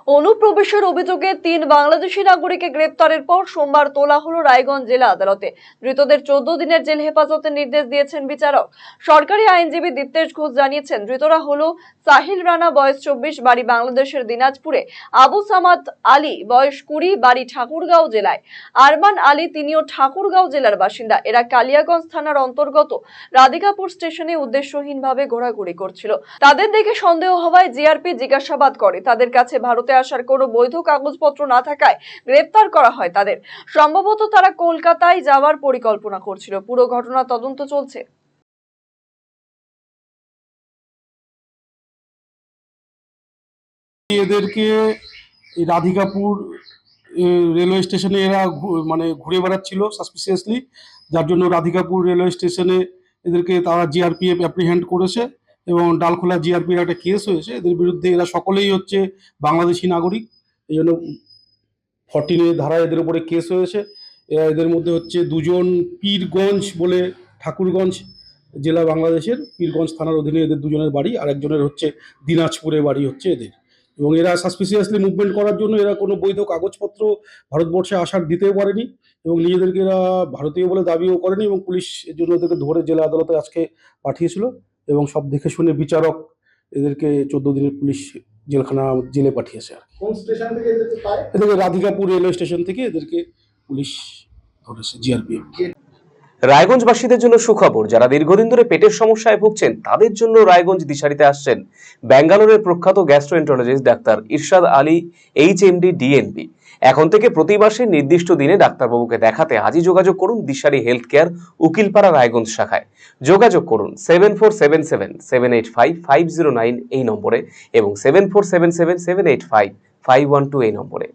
অনুপ্রবেশের অভিযোগে ৩ বাংলাদেশি নাগরিককে গ্রেপ্তারের পর সোমবার তোলা হলো রায়গঞ্জ জেলা আদালতে। ধৃতদের 14 দিনের জেল হেফাজতের নির্দেশ দিয়েছেন বিচারক। সরকারি আইনজীবী দীপ্তেশ ঘোষ জানিয়েছেন, ধৃতরা হলো সাহিল রানা, বয়স 24, বাড়ি বাংলাদেশের দিনাজপুরে; আবু সামাদ আলী, বয়স 20, বাড়ি ঠাকুরগাঁও জেলায়; আরমান আলী, তিনিও ঠাকুরগাঁও জেলার বাসিন্দা। এরা কালিয়াগঞ্জ থানার অন্তর্গত রাধিকাপুর স্টেশনে উদ্দেশ্যহীনভাবে ঘোরাঘুরি করছিল। তাদের দেখে সন্দেহ হওয়ায় জিআরপি জিজ্ঞাসাবাদ করে। তাদের কাছে ভারতে আসার কোনো বৈধ কাগজপত্র না থাকায় গ্রেপ্তার করা হয় তাদের। সম্ভবত তারা কলকাতায় যাওয়ার পরিকল্পনা করছিল। পুরো ঘটনা তদন্ত চলছে। এদেরকে রাধিকাপুর রেলওয়ে স্টেশনে এরা মানে ঘুরে বেড়াচ্ছিল সাসপিসিয়াসলি, যার জন্য রাধিকাপুর রেলওয়ে স্টেশনে এদেরকে তারা জিআরপিএফ অ্যাপ্রিহেন্ড করেছে এবং ডালখোলা জিআরপির একটা কেস হয়েছে এদের বিরুদ্ধে। এরা সকলেই হচ্ছে বাংলাদেশি নাগরিক, এই জন্য 14 ধারায় এদের উপরে কেস হয়েছে। এদের মধ্যে হচ্ছে দুজন পীরগঞ্জ বলে, ঠাকুরগঞ্জ জেলা বাংলাদেশের পীরগঞ্জ থানার অধীনে এদের দুজনের বাড়ি, আর একজনের হচ্ছে দিনাজপুরে বাড়ি হচ্ছে এদের। এবং এরা সাসপিসিয়াসলি মুভমেন্ট করার জন্য এরা কোনো বৈধ কাগজপত্র ভারতবর্ষে আসার দিতেও পারেনি এবং নিজেদেরকে এরা ভারতীয় বলে দাবিও করেনি, এবং পুলিশ এর জন্য এদেরকে ধরে জেলা আদালতে আজকে পাঠিয়েছিল এবং সব দেখে শুনে বিচারক এদেরকে 14 দিনের পুলিশ জেলে পাঠিয়েছে। আর কোন স্টেশন থেকে এদেরকে পায়? এদেরকে রাধিকাপুর রেলওয়ে স্টেশন থেকে এদেরকে পুলিশ ধরেছে, জিআরপিএফ। রায়গঞ্জবাসীদের জন্য সুখবর, যারা দীর্ঘদিন ধরে পেটের সমস্যায় ভুগছেন তাদের জন্য রায়গঞ্জ দিশারিতে আসছেন ব্যাঙ্গালোরের প্রখ্যাত গ্যাস্ট্রোএন্টারোলজিস্ট ডাক্তার ইরশাদ আলী, এইচএমডি, ডিএনবি। এখন থেকে প্রতি মাসে নির্দিষ্ট দিনে ডাক্তারবাবুকে দেখাতে আজই যোগাযোগ করুন দিশারি হেলথ কেয়ার, উকিলপাড়া, রায়গঞ্জ শাখায়। যোগাযোগ করুন 7477785509 এই নম্বরে এবং 7477785512 এই নম্বরে।